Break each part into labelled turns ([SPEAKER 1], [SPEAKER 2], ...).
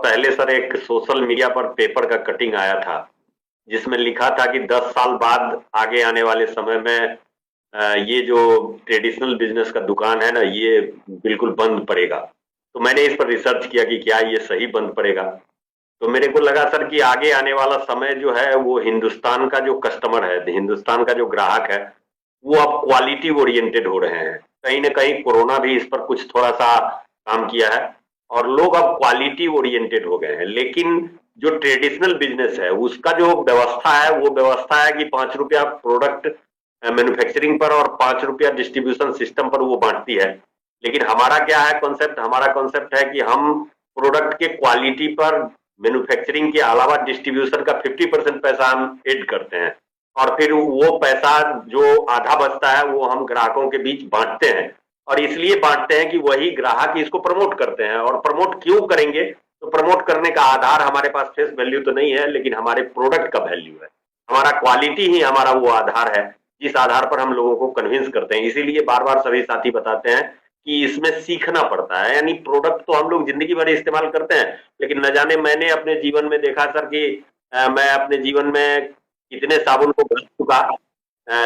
[SPEAKER 1] पहले सर एक social media पर पेपर का कटिंग आया था, जिसमें लिखा था कि 10 साल बाद आगे आने वाले समय में ये जो ट्रेडिशनल बिजनेस का दुकान है ना, ये बिल्कुल बंद पड़ेगा। तो मैंने इस पर रिसर्च किया कि क्या ये सही बंद पड़ेगा। तो मेरे को लगा सर कि आगे आने वाला समय जो है वो हिंदुस्तान का जो कस्टमर है, हिंदुस्तान का जो ग्राहक है, वो अब क्वालिटी ओरिएंटेड हो रहे हैं। कहीं ना कहीं कोरोना भी इस पर कुछ थोड़ा सा काम किया है और लोग अब क्वालिटी ओरिएंटेड हो गए हैं। लेकिन जो ट्रेडिशनल बिजनेस है उसका जो व्यवस्था है वो व्यवस्था है कि 5 रुपया प्रोडक्ट मैन्युफैक्चरिंग पर और 5 रुपया डिस्ट्रीब्यूशन सिस्टम पर वो बांटती है। लेकिन हमारा क्या है कॉन्सेप्ट, हमारा कॉन्सेप्ट है कि हम प्रोडक्ट के क्वालिटी पर मैन्युफैक्चरिंग के अलावा डिस्ट्रीब्यूशन का 50% पैसा हम एड करते हैं और फिर वो पैसा जो आधा बचता है वो हम ग्राहकों के बीच बांटते हैं। और इसलिए बांटते हैं कि वही ग्राहक इसको प्रमोट करते हैं। और प्रमोट क्यों करेंगे? तो प्रमोट करने का आधार हमारे पास फेस वैल्यू तो नहीं है, लेकिन हमारे प्रोडक्ट का वैल्यू है। हमारा क्वालिटी ही हमारा वो आधार है जिस आधार पर हम लोगों को कन्विंस करते हैं। इसीलिए बार बार सभी साथी बताते हैं कि इसमें सीखना पड़ता है। यानी प्रोडक्ट तो हम लोग जिंदगी भर इस्तेमाल करते हैं, लेकिन न जाने मैंने अपने जीवन में देखा सर कि मैं अपने जीवन में कितने साबुन को घस चुका।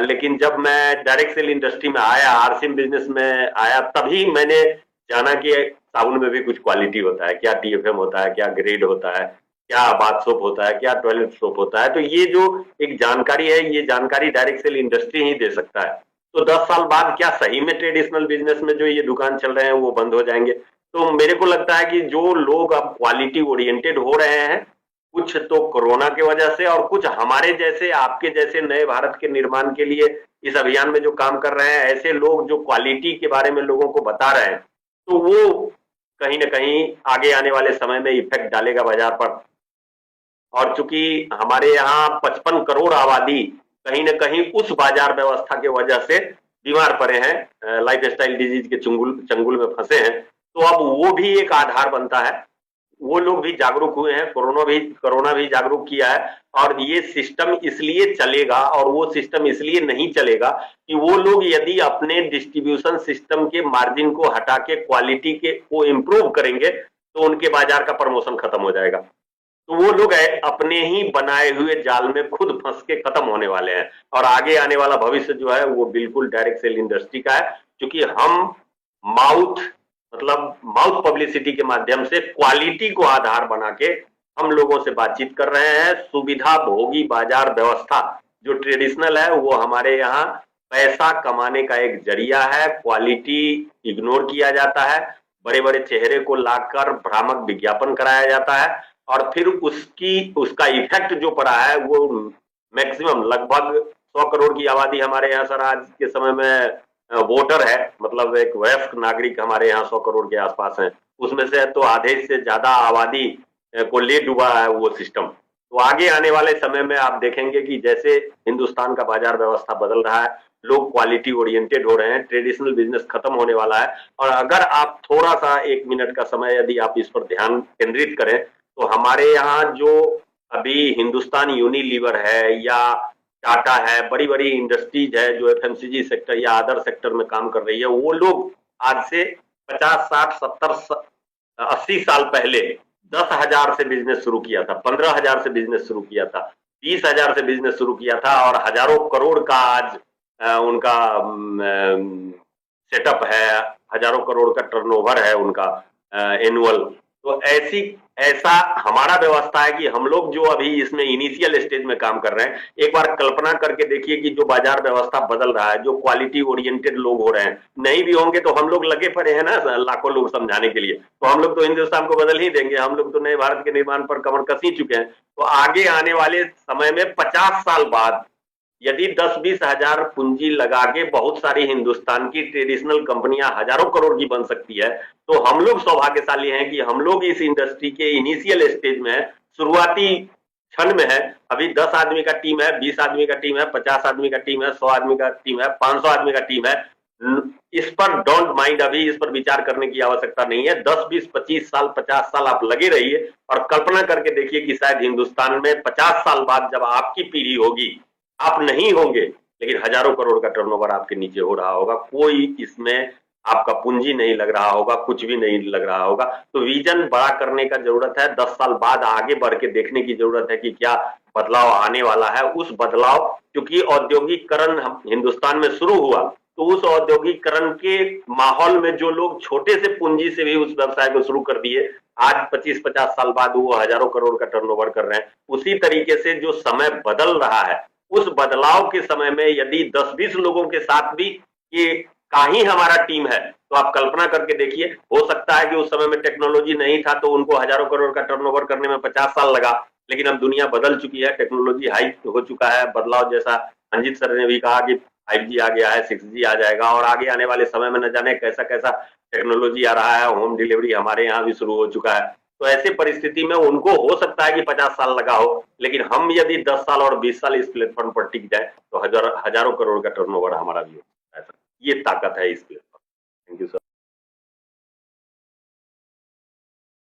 [SPEAKER 1] लेकिन जब मैं डायरेक्ट सेल इंडस्ट्री में आया, आरसीएम बिजनेस में आया, तभी मैंने जाना कि साबुन में भी कुछ क्वालिटी होता है, क्या टीएफएम होता है, क्या ग्रेड होता है, क्या बाथ सोप होता है, क्या टॉयलेट सोप होता है। तो ये जो एक जानकारी है, ये जानकारी डायरेक्ट सेल इंडस्ट्री ही दे सकता है। तो 10 साल बाद क्या सही में ट्रेडिशनल बिजनेस में जो ये दुकान चल रहे हैं वो बंद हो जाएंगे? तो मेरे को लगता है कि जो लोग अब क्वालिटी ओरिएंटेड हो रहे हैं, कुछ तो कोरोना की वजह से और कुछ हमारे जैसे, आपके जैसे नए भारत के निर्माण के लिए इस अभियान में जो काम कर रहे हैं, ऐसे लोग जो क्वालिटी के बारे में लोगों को बता रहे हैं, तो वो कहीं ना कहीं आगे आने वाले समय में इफेक्ट डालेगा बाजार पर। और चूंकि हमारे यहाँ 55 करोड़ आबादी कहीं ना कहीं उस बाजार व्यवस्था की वजह से बीमार पड़े हैं, लाइफ स्टाइल डिजीज के चंगुल चंगुल में फंसे हैं। तो अब वो भी एक आधार बनता है। वो लोग भी जागरूक हुए हैं, कोरोना भी जागरूक किया है। और ये सिस्टम इसलिए चलेगा और वो सिस्टम इसलिए नहीं चलेगा कि वो लोग यदि अपने डिस्ट्रीब्यूशन सिस्टम के मार्जिन को हटा के क्वालिटी के को इम्प्रूव करेंगे तो उनके बाजार का प्रमोशन खत्म हो जाएगा। तो वो लोग अपने ही बनाए हुए जाल में खुद फंस के खत्म होने वाले हैं। और आगे आने वाला भविष्य जो है वो बिल्कुल डायरेक्ट सेल इंडस्ट्री का है, क्योंकि हम माउथ मतलब माउथ पब्लिसिटी के माध्यम से क्वालिटी को आधार बना के हम लोगों से बातचीत कर रहे हैं। सुविधा भोगी बाजार व्यवस्था जो ट्रेडिशनल है वो हमारे यहाँ पैसा कमाने का एक जरिया है। क्वालिटी इग्नोर किया जाता है, बड़े बड़े चेहरे को लाकर भ्रामक विज्ञापन कराया जाता है और फिर उसका इफेक्ट जो पड़ा है वो मैक्सिमम लगभग 100 करोड़ की आबादी हमारे यहाँ सर आज के समय में वोटर है, मतलब एक वयस्क नागरिक हमारे यहाँ 100 करोड़ के आसपास हैं। उसमें से तो आधे से ज्यादा आबादी को ले डूबा है वो सिस्टम। तो आगे आने वाले समय में आप देखेंगे कि जैसे हिंदुस्तान का बाजार व्यवस्था बदल रहा है, लोग क्वालिटी ओरिएंटेड हो रहे हैं, ट्रेडिशनल बिजनेस खत्म होने वाला है। और अगर आप थोड़ा सा 1 मिनट का समय यदि आप इस पर ध्यान केंद्रित करें तो हमारे यहाँ जो अभी हिंदुस्तान यूनिलीवर है या टाटा है, बड़ी बड़ी इंडस्ट्रीज है जो एफएमसीजी सेक्टर या अदर सेक्टर में काम कर रही है, वो लोग आज से 50 60 70 80 साल पहले 10,000 से बिजनेस शुरू किया था, 15,000 से बिजनेस शुरू किया था, 20,000 से बिजनेस शुरू किया था और हजारों करोड़ का आज उनका सेटअप है, हजारों करोड़ का टर्नओवर है उनका एनुअल। तो ऐसा हमारा व्यवस्था है कि हम लोग जो अभी इसमें इनिशियल स्टेज में काम कर रहे हैं, एक बार कल्पना करके देखिए कि जो बाजार व्यवस्था बदल रहा है, जो क्वालिटी ओरिएंटेड लोग हो रहे हैं, नहीं भी होंगे तो हम लोग लगे पड़े हैं ना लाखों लोग समझाने के लिए। तो हम लोग तो हिंदुस्तान को बदल ही देंगे, हम लोग तो नए भारत के निर्माण पर कमर कस ही चुके हैं। तो आगे आने वाले समय में 50 साल बाद यदि 10-20 हजार पूंजी लगा के बहुत सारी हिंदुस्तान की ट्रेडिशनल कंपनियां हजारों करोड़ की बन सकती है, तो हम लोग सौभाग्यशाली हैं कि हम लोग इस इंडस्ट्री के इनिशियल स्टेज में शुरुआती क्षण में है। अभी 10 आदमी का टीम है, 20 आदमी का टीम है, 50 आदमी का टीम है, 100 आदमी का टीम है, 500 आदमी का टीम है। इस पर डोंट माइंड, अभी इस पर विचार करने की आवश्यकता नहीं है। 10-20-25 साल 50 साल आप लगे रहिए और कल्पना करके देखिए कि शायद हिंदुस्तान में 50 साल बाद जब आपकी पीढ़ी होगी, आप नहीं होंगे लेकिन हजारों करोड़ का टर्नओवर आपके नीचे हो रहा होगा। कोई इसमें आपका पूंजी नहीं लग रहा होगा, कुछ भी नहीं लग रहा होगा। तो विजन बड़ा करने का जरूरत है, 10 साल बाद आगे बढ़ के देखने की जरूरत है कि क्या बदलाव आने वाला है। उस बदलाव, क्योंकि औद्योगिकरण हिंदुस्तान में शुरू हुआ, तो उस औद्योगिकरण के माहौल में जो लोग छोटे से पूंजी से भी उस व्यवसाय को शुरू कर दिए, आज 25-50 साल बाद वो हजारों करोड़ का टर्नओवर कर रहे हैं। उसी तरीके से जो समय बदल रहा है, उस बदलाव के समय में यदि 10-20 लोगों के साथ भी ये का ही हमारा टीम है, तो आप कल्पना करके देखिए, हो सकता है कि उस समय में टेक्नोलॉजी नहीं था तो उनको हजारों करोड़ का टर्नओवर करने में 50 साल लगा, लेकिन अब दुनिया बदल चुकी है, टेक्नोलॉजी हाई हो चुका है, बदलाव जैसा अंजित सर ने भी कहा कि 5G आ गया है, 6G आ जाएगा, और आगे आने वाले समय में न जाने कैसा कैसा टेक्नोलॉजी आ रहा है। होम डिलीवरी हमारे यहाँ भी शुरू हो चुका है। तो ऐसी परिस्थिति में उनको हो सकता है कि 50 साल लगा हो, लेकिन हम यदि 10 साल और 20 साल इस प्लेटफॉर्म पर टिक जाए तो हजारों करोड़ का टर्नओवर हमारा भी हो। ऐसा ये ताकत है इस प्लेटफॉर्म। Thank you sir.